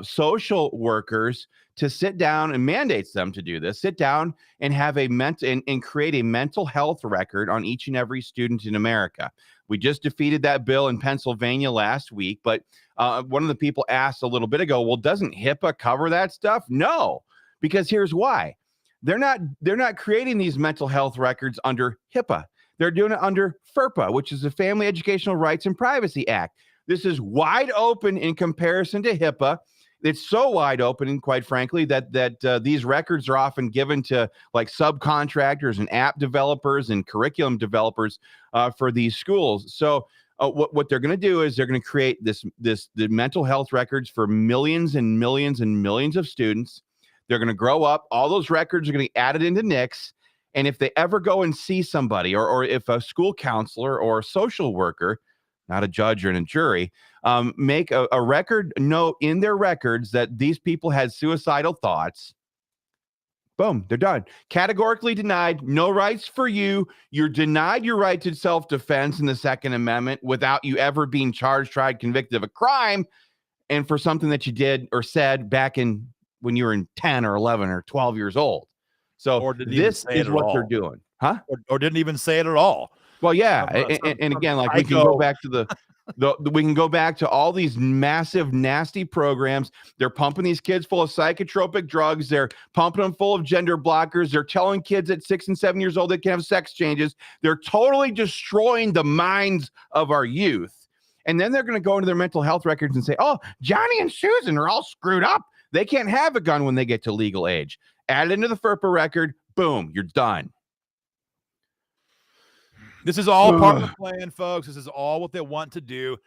social workers to sit down, and mandates them to do this, sit down and have and create a mental health record on each and every student in America. We just defeated that bill in Pennsylvania last week, but one of the people asked a little bit ago, well, doesn't HIPAA cover that stuff? No, because here's why. They're not creating these mental health records under HIPAA. They're doing it under FERPA, which is the Family Educational Rights and Privacy Act. This is wide open in comparison to HIPAA. It's so wide open, and quite frankly, that these records are often given to like subcontractors and app developers and curriculum developers for these schools. So what they're going to do is they're going to create the mental health records for millions and millions and millions of students. They're going to grow up. All those records are going to be added into NICS. And if they ever go and see somebody, or if a school counselor or a social worker, not a judge or a jury, make a record note in their records that these people had suicidal thoughts, boom, they're done. Categorically denied. No rights for you. You're denied your right to self-defense in the Second Amendment without you ever being charged, tried, convicted of a crime, and for something that you did or said back in when you were in 10 or 11 or 12 years old. So this is what they're doing. Huh? Or didn't even say it at all. Well, yeah. And again, like, we can go back to we can go back to all these massive, nasty programs. They're pumping these kids full of psychotropic drugs. They're pumping them full of gender blockers. They're telling kids at 6 and 7 years old they can have sex changes. They're totally destroying the minds of our youth. And then they're going to go into their mental health records and say, oh, Johnny and Susan are all screwed up. They can't have a gun when they get to legal age. Add it into the FERPA record. Boom, you're done. This is all part of the plan, folks. This is all what they want to do.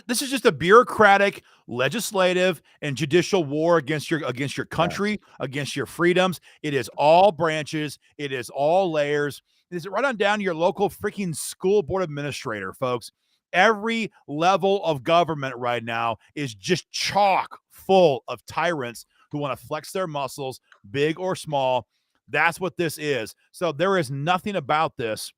This is just a bureaucratic, legislative, and judicial war against your country, against your freedoms. It is all branches. It is all layers. It is right on down to your local freaking school board administrator, folks. Every level of government right now is just chock full of tyrants who want to flex their muscles, big or small. That's what this is. So there is nothing about this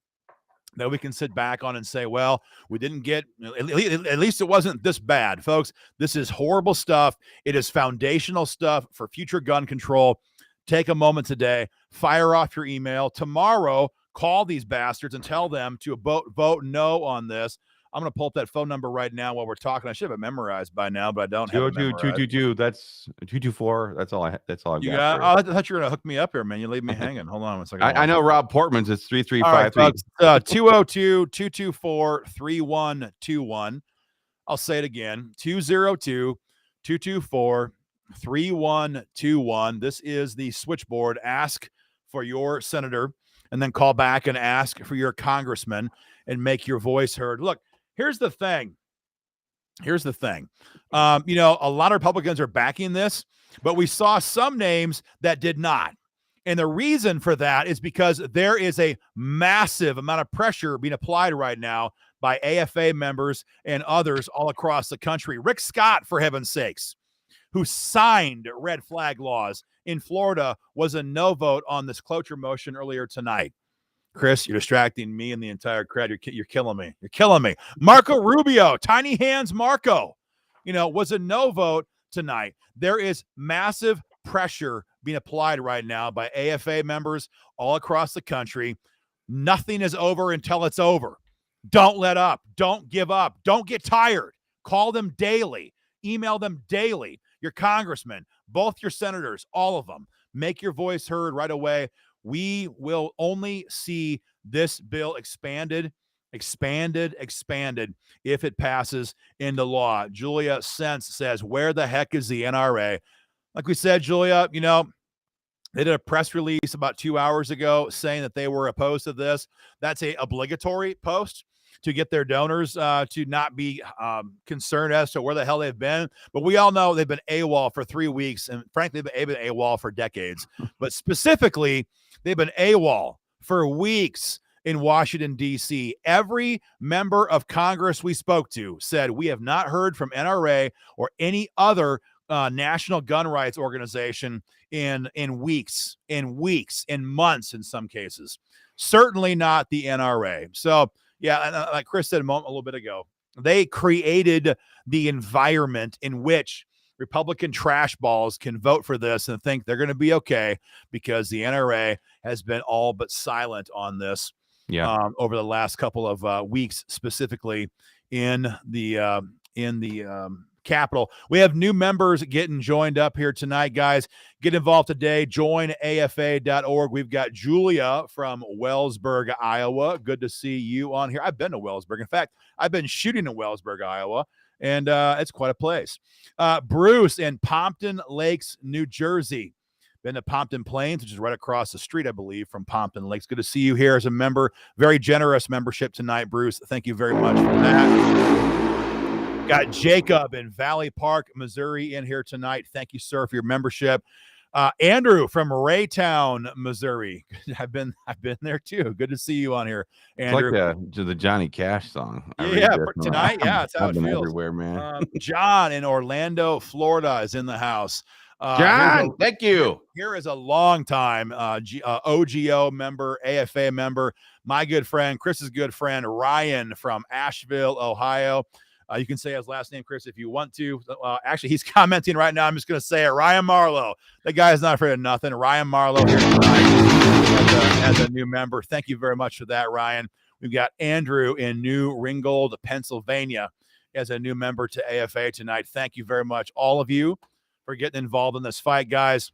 that we can sit back on and say, well, we didn't get, at least it wasn't this bad, folks. This is horrible stuff. It is foundational stuff for future gun control. Take a moment today, fire off your email. Tomorrow, call these bastards and tell them to vote no on this. I'm going to pull up that phone number right now while we're talking. I should have it memorized by now, but I don't have it memorized. 222, that's 224. That's all I've you got. I thought you were going to hook me up here, man. You leave me hanging. Hold on one second. I know Rob Portman's. It's 3353. 202-224-3121. I'll say it again. 202-224-3121. This is the switchboard. Ask for your senator and then call back and ask for your congressman and make your voice heard. Look, here's the thing. A lot of Republicans are backing this, but we saw some names that did not. And the reason for that is because there is a massive amount of pressure being applied right now by AFA members and others all across the country. Rick Scott, for heaven's sakes, who signed red flag laws in Florida, was a no vote on this cloture motion earlier tonight. Chris, you're distracting me and the entire crowd. You're killing me. You're killing me. Marco Rubio, Tiny Hands Marco, was a no vote tonight. There is massive pressure being applied right now by AFA members all across the country. Nothing is over until it's over. Don't let up. Don't give up. Don't get tired. Call them daily. Email them daily. Your congressman, both your senators, all of them. Make your voice heard right away. We will only see this bill expanded if it passes into law. Julia Sense says, where the heck is the NRA? Like we said, Julia, they did a press release about 2 hours ago saying that they were opposed to this. That's a obligatory post to get their donors to not be concerned as to where the hell they've been. But we all know they've been AWOL for 3 weeks, and frankly, they've been AWOL for decades. But specifically, they've been AWOL for weeks in Washington, D.C. Every member of Congress we spoke to said, we have not heard from NRA or any other national gun rights organization in weeks, in months in some cases. Certainly not the NRA. So, yeah, and like Chris said a little bit ago, they created the environment in which Republican trash balls can vote for this and think they're going to be okay because the NRA has been all but silent on this over the last couple of weeks, specifically in the Capitol. We have new members getting joined up here tonight, guys. Get involved today. JoinAFA.org. We've got Julia from Wellsburg, Iowa. Good to see you on here. I've been to Wellsburg. In fact, I've been shooting in Wellsburg, Iowa, and it's quite a place. Bruce in Pompton Lakes, New Jersey. Been to Pompton Plains, which is right across the street, I believe, from Pompton Lakes. Good to see you here as a member. Very generous membership tonight, Bruce. Thank you very much for that. Got Jacob in Valley Park, Missouri in here tonight. Thank you, sir, for your membership. Andrew from Raytown, Missouri. I've been there too. Good to see you on here, Andrew. It's like the Johnny Cash song. Yeah, tonight. Yeah, that's how I've it been feels. everywhere, man. John in Orlando, Florida is in the house. John, thank you. Here is a long time OGO member, AFA member, my good friend, Chris's good friend, Ryan from Asheville, Ohio. You can say his last name, Chris, if you want to. Actually, he's commenting right now. I'm just going to say it. Ryan Marlowe. That guy is not afraid of nothing. Ryan Marlowe here tonight as a new member. Thank you very much for that, Ryan. We've got Andrew in New Ringgold, Pennsylvania, as a new member to AFA tonight. Thank you very much, all of you, for getting involved in this fight, guys.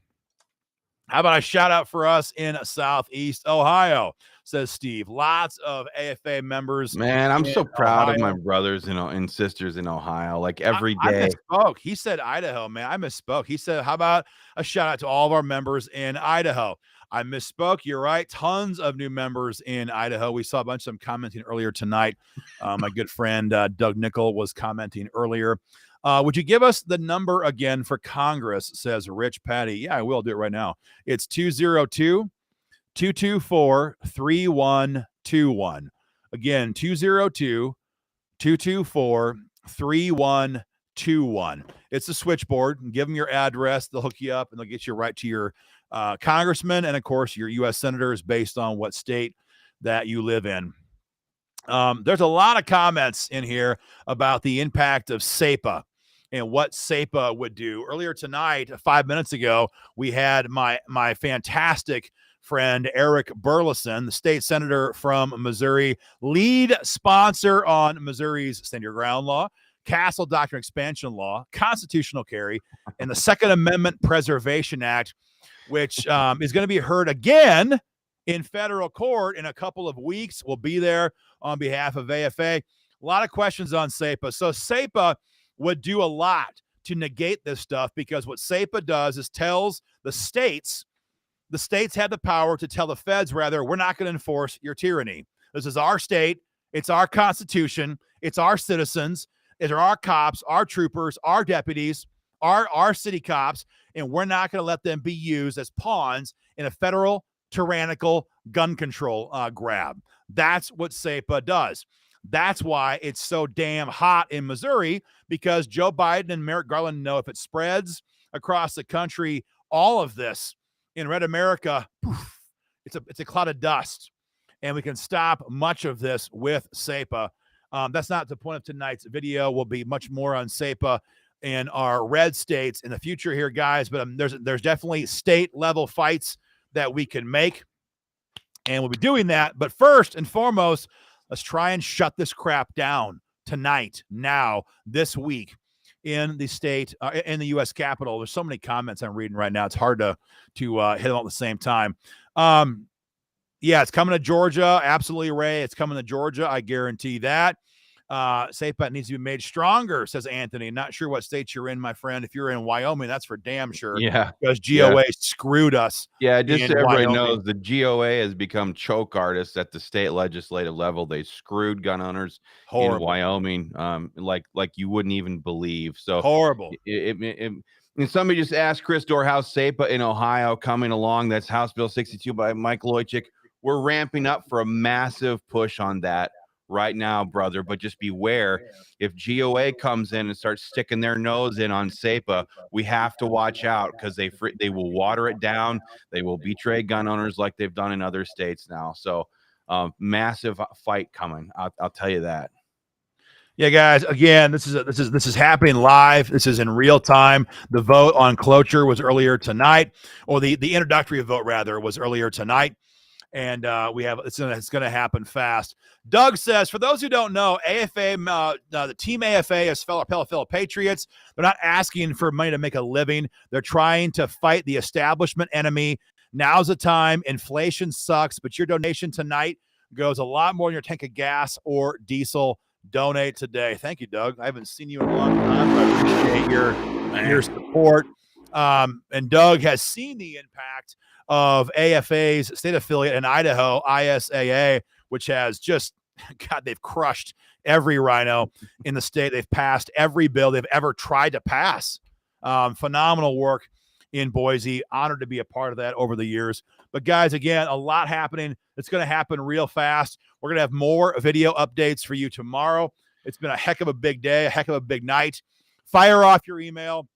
How about a shout out for us in Southeast Ohio, says Steve. Lots of AFA members. Man, I'm so proud of my brothers and sisters in Ohio. Like every day. I misspoke. He said Idaho, man. I misspoke. He said, how about a shout out to all of our members in Idaho? I misspoke. You're right. Tons of new members in Idaho. We saw a bunch of them commenting earlier tonight. My good friend Doug Nickel was commenting earlier. Would you give us the number again for Congress, says Rich Patty. Yeah, I will do it right now. It's 202-224-3121. Again, 202-224-3121. It's a switchboard. Give them your address. They'll hook you up, and they'll get you right to your congressman and, of course, your U.S. senators based on what state that you live in. There's a lot of comments in here about the impact of SEPA and what SEPA would do. Earlier tonight, 5 minutes ago, we had my fantastic friend Eric Burleson, the state senator from Missouri, lead sponsor on Missouri's Stand Your Ground law, Castle Doctrine Expansion law, constitutional carry, and the Second Amendment Preservation Act, which is going to be heard again in federal court in a couple of weeks. We'll be there on behalf of AFA. A lot of questions on SEPA. So SEPA would do a lot to negate this stuff, because what SEPA does is tells the states have the power to tell the feds, rather, we're not going to enforce your tyranny. This is our state. It's our constitution. It's our citizens. It's our cops, our troopers, our deputies, our city cops, and we're not going to let them be used as pawns in a federal tyrannical gun control grab. That's what SEPA does. That's why it's so damn hot in Missouri, because Joe Biden and Merrick Garland know if it spreads across the country, all of this in red America, poof, it's a cloud of dust, and we can stop much of this with SEPA. That's not the point of tonight's video. We'll be much more on SEPA in our red states in the future here, guys, but there's definitely state level fights that we can make, and we'll be doing that. But first and foremost, let's try and shut this crap down tonight, now, this week. in the state, in the U.S. Capitol. There's so many comments I'm reading right now. It's hard to hit them all at the same time. Yeah, it's coming to Georgia. Absolutely, Ray. It's coming to Georgia. I guarantee that. SAPA needs to be made stronger, says Anthony. Not sure what state you're in, my friend. If you're in Wyoming, that's for damn sure. Yeah. Because GOA screwed us. Yeah, just so everybody Wyoming knows, the GOA has become choke artists at the state legislative level. They screwed gun owners in Wyoming, like you wouldn't even believe. So horrible. And somebody just asked Chris Dorr, how's SAPA in Ohio coming along? That's House Bill 62 by Mike Loychik. We're ramping up for a massive push on that right now, brother. But just beware, if GOA comes in and starts sticking their nose in on SAPA, we have to watch out, because they will water it down. They will betray gun owners like they've done in other states now. So massive fight coming. I'll tell you that. Yeah, guys. Again, this is happening live. This is in real time. The vote on cloture was earlier tonight, or the introductory vote rather was earlier tonight. And it's going to happen fast. Doug says, for those who don't know, AFA, the team AFA is fellow Patriots. They're not asking for money to make a living. They're trying to fight the establishment enemy. Now's the time. Inflation sucks, but your donation tonight goes a lot more than your tank of gas or diesel. Donate today. Thank you, Doug. I haven't seen you in a long time, but I appreciate your support. And Doug has seen the impact of AFA's state affiliate in Idaho, ISAA, which has just, God, they've crushed every rhino in the state. They've passed every bill they've ever tried to pass. Phenomenal work in Boise. Honored to be a part of that over the years. But guys, again, a lot happening. It's going to happen real fast. We're going to have more video updates for you tomorrow. It's been a heck of a big day, a heck of a big night. Fire off your email.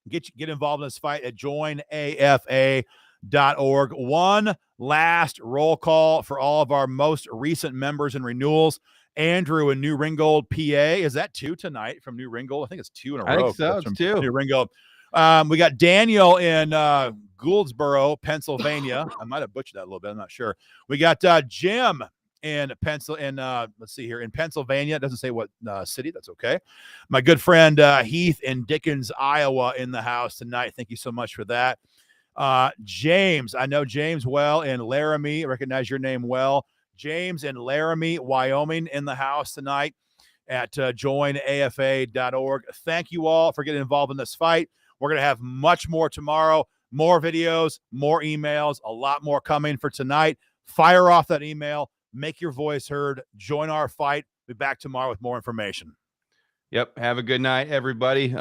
Get involved in this fight at joinafa.org. One last roll call for all of our most recent members and renewals. Andrew in New Ringgold, PA. Is that 2 tonight from New Ringgold? I think it's 2 in a row. I think so. It's 2. New Ringgold. We got Daniel in Gouldsboro, Pennsylvania. I might have butchered that a little bit. I'm not sure. We got Jim in let's see here, in Pennsylvania. It doesn't say what city. That's okay. My good friend Heath in Dickens, Iowa, in the house tonight. Thank you so much for that. James, I know James well in Laramie. I recognize your name well. James in Laramie, Wyoming, in the house tonight at joinafa.org. Thank you all for getting involved in this fight. We're going to have much more tomorrow, more videos, more emails, a lot more coming for tonight. Fire off that email, make your voice heard, join our fight. Be back tomorrow with more information. Yep. Have a good night, everybody.